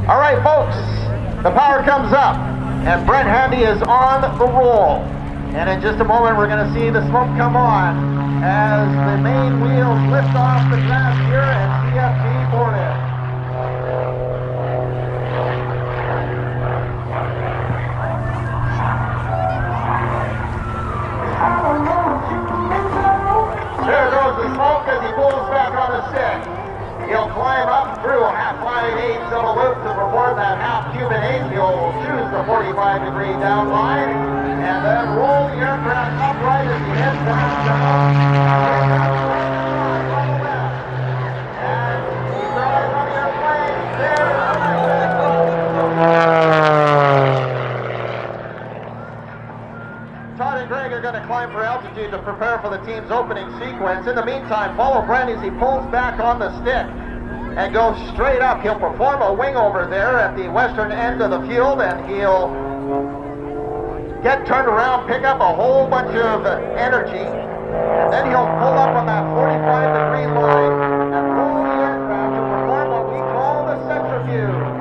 All right, folks, the power comes up, and Brent Handy is on the roll. And in just a moment, we're going to see the smoke come on as the main wheels lift off the grass here at CFP Borden. There goes the smoke as he pulls back on the stick. He'll climb up through a half-wide 8 double loop to perform that half-Cuban 8. He'll choose the 45-degree down line and then roll the aircraft upright as he heads down. And he's right on the airplane. Todd and Greg are going to climb for altitude to prepare for the team's opening sequence. In the meantime, follow Brent as he pulls back on the stick and goes straight up. He'll perform a wing over there at the western end of the field, and he'll get turned around, pick up a whole bunch of energy, and then he'll pull up on that 45-degree line and roll the aircraft to perform what we call the centrifuge.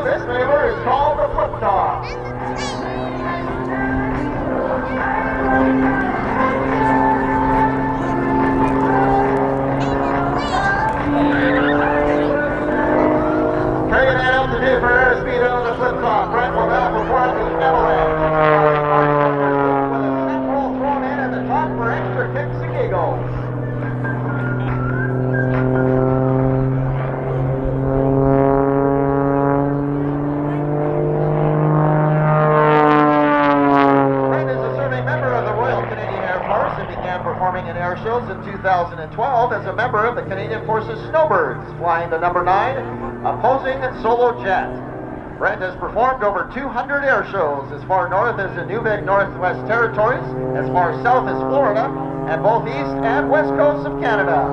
This maneuver is called the flip top. Carrying that altitude for airspeed on the flip top. Brent will now perform the avalanche. With a set roll thrown in at the top for extra kicks and giggles. Performing in air shows in 2012 as a member of the Canadian Forces Snowbirds, flying the number 9 opposing solo jet. Brent has performed over 200 air shows as far north as the Nunavut Northwest Territories, as far south as Florida, and both east and west coasts of Canada.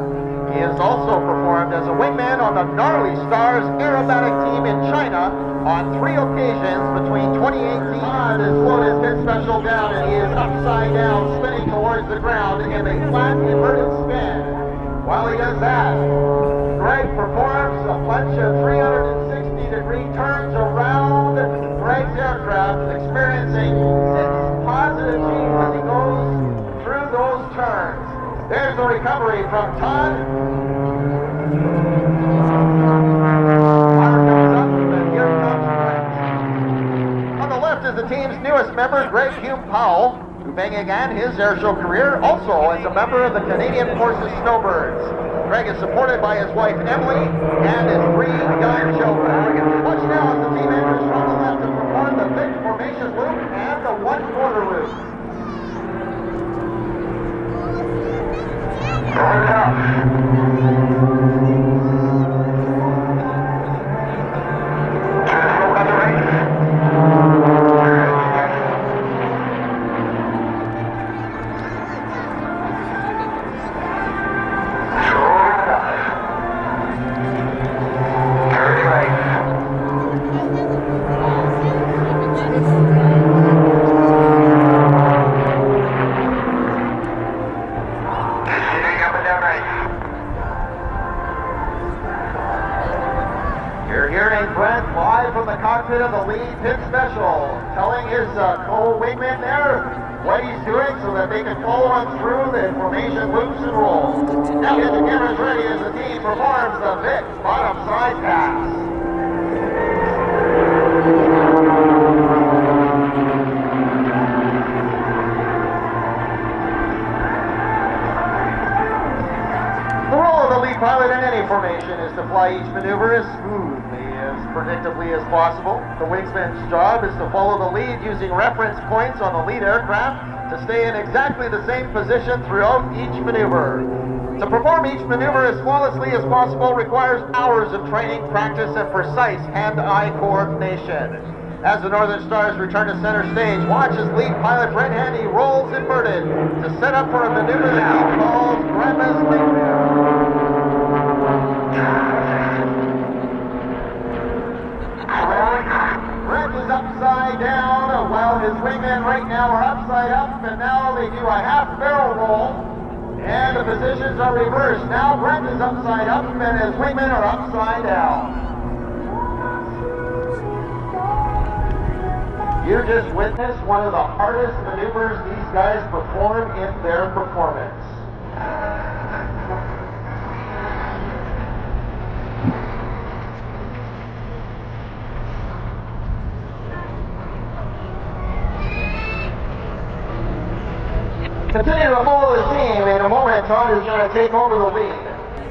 He has also performed as a wingman on the Northern Stars Aeroteam in China on 3 occasions between 2018. Todd has slowed his hit special down, and he is upside down, spinning towards the ground in a flat inverted spin. While he does that, Greg performs a bunch of 360-degree turns around Greg's aircraft, experiencing 6 positive G's as he goes through those turns. There's the recovery from Todd. Power comes up, and here comes Brent. On the left is the team's newest member, Greg Hume Powell, who began his airshow career also as a member of the Canadian Forces Snowbirds. Greg is supported by his wife Emily and his 3 young children. Watch now as the team enters from the left to perform the big formation loop and the 1/4 loop. Going of the lead pit special, telling his co-wingman there what he's doing so that they can follow him through the formation loops and rolls. Now get the cameras ready as the team performs the big bottom side pass. The role of the lead pilot in any formation is to fly each maneuver as smoothly, as predictably as possible. The wingsman's job is to follow the lead using reference points on the lead aircraft to stay in exactly the same position throughout each maneuver. To perform each maneuver as flawlessly as possible requires hours of training, practice, and precise hand-eye coordination. As the Northern Stars return to center stage, watch as lead pilot Brent Handy rolls inverted to set up for a maneuver that he calls Grandma's Nightmare. now are upside up, and now they do a half barrel roll, and the positions are reversed. Now Brent is upside up, and his wingmen are upside down. You just witnessed one of the hardest maneuvers these guys perform in their performance. Continue to follow the team. In a moment, Todd is going to take over the lead.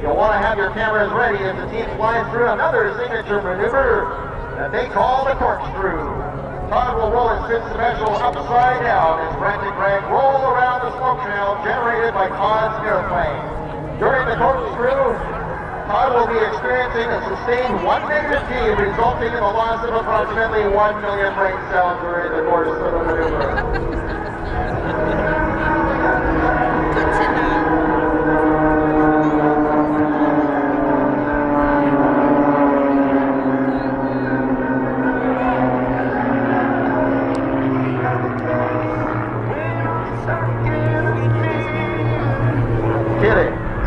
You'll want to have your cameras ready as the team flies through another signature maneuver that they call the corkscrew. Todd will roll his fifth dimensional upside down as Brent and Greg roll around the smoke trail generated by Todd's airplane. During the corkscrew, Todd will be experiencing a sustained 1 negative G, resulting in the loss of approximately 1 million brain cells during the course of the maneuver.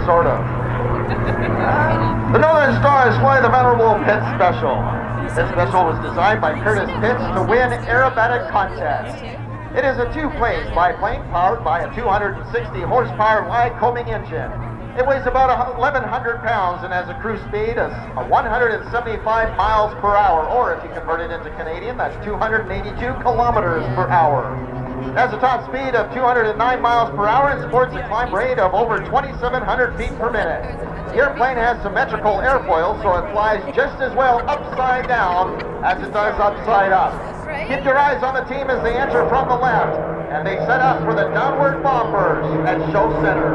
Sort of. The Northern Stars fly the venerable Pitts Special. This special was designed by Curtis Pitts to win aerobatic contests. It is a two-place biplane powered by a 260 horsepower Lycoming engine. It weighs about 1,100 pounds and has a cruise speed of 175 miles per hour, or if you convert it into Canadian, that's 282 kilometers per hour. It has a top speed of 209 miles per hour and supports a climb rate of over 2,700 feet per minute. The airplane has symmetrical airfoil, so it flies just as well upside down as it does upside up. Keep your eyes on the team as they enter from the left, and they set up for the downward bomb burst at show center.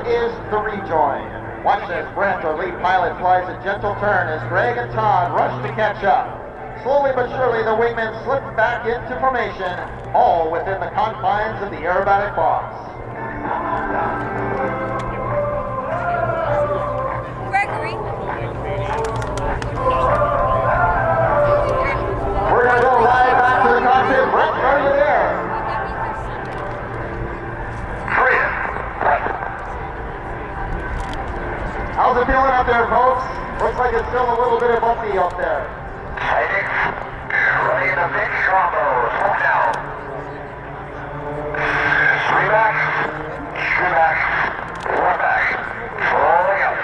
Is the rejoin. Watch as Brent, our lead pilot, flies a gentle turn as Greg and Todd rush to catch up. Slowly but surely, the wingmen slip back into formation, all within the confines of the aerobatic box. Gregory. We're going to go right back to the cockpit. Brent, are you there? How's it feeling out there, folks? Looks like it's still a little bit of bumpy up there. Heading, ready to big combo, slow down. 3 back, 2 back, 4 back, rolling up.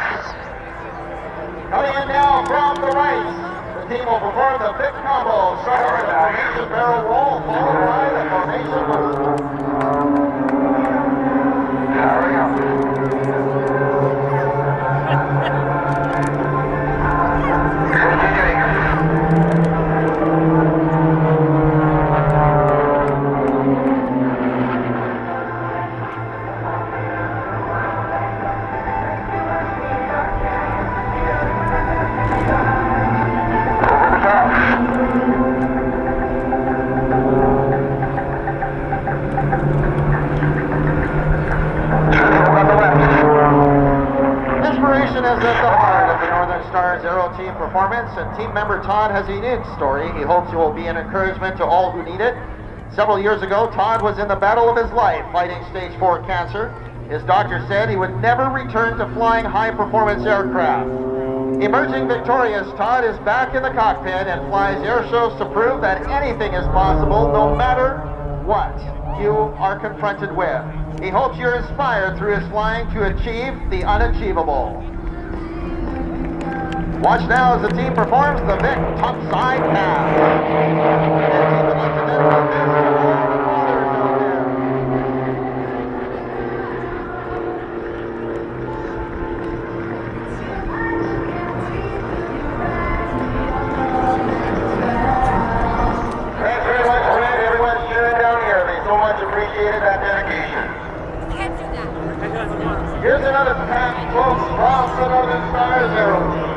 Coming in now from the right, the team will perform the big combo, starting with the formation barrel roll, followed by the formation boost. Hurry up. Is at the heart of the Northern Stars Aeroteam performance, and team member Todd has a unique story. He hopes it will be an encouragement to all who need it. Several years ago, Todd was in the battle of his life fighting stage 4 cancer. His doctor said he would never return to flying high-performance aircraft. Emerging victorious, Todd is back in the cockpit and flies air shows to prove that anything is possible no matter what you are confronted with. He hopes you're inspired through his flying to achieve the unachievable. Watch now as the team performs the Vic topside pass. And team would like to then put this to all the fathers out there. Thanks very much, Brent. Everyone's cheering down here. They so much appreciated that dedication. Can't do that. Here's another pass, folks, from the Northern Stars Aeroteam.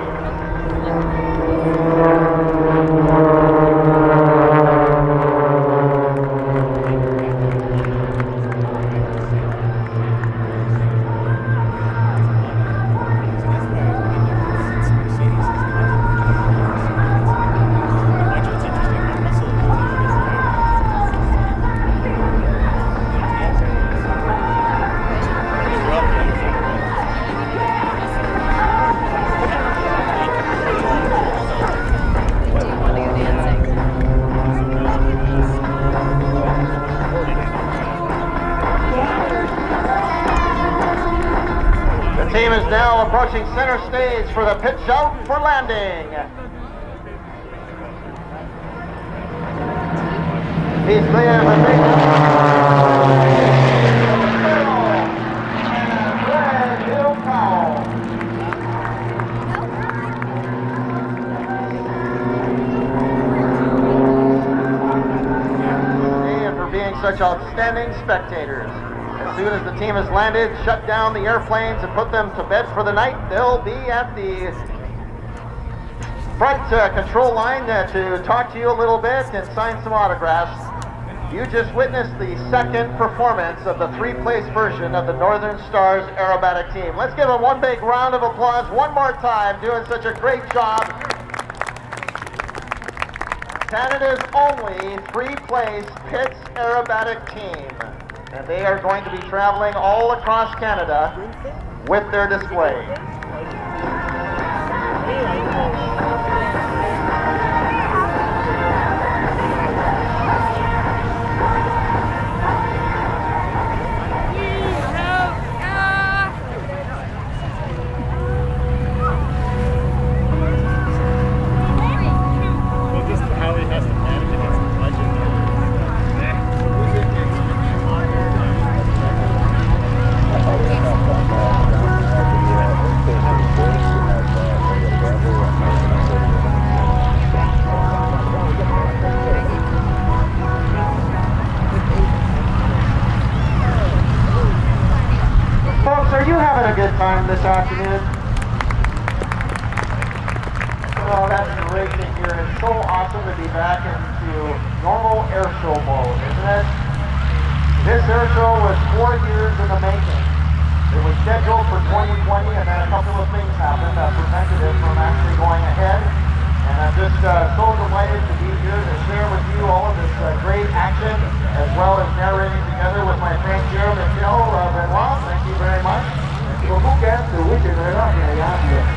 The team is now approaching center stage for the pitch out for landing. He's clear for big and for being such outstanding spectators. As soon as the team has landed, shut down the airplanes and put them to bed for the night. They'll be at the front control line to talk to you a little bit and sign some autographs. You just witnessed the second performance of the three-place version of the Northern Stars Aerobatic team. Let's give them one big round of applause one more time, doing such a great job. Canada's only three-place Pitts Aerobatic team. And they are going to be traveling all across Canada with their display. Time this afternoon. Well, that's great to hear. It's so awesome to be back into normal air show mode, isn't it? This air show was 4 years in the making. It was scheduled for 2020, and then a couple of things happened that prevented it from actually going ahead. And I'm just so delighted to be here to share with you all of this great action, as well as narrating together with my friend here, Michelle Benoit. Thank you very much. Beaucoup de week-end, là, il y a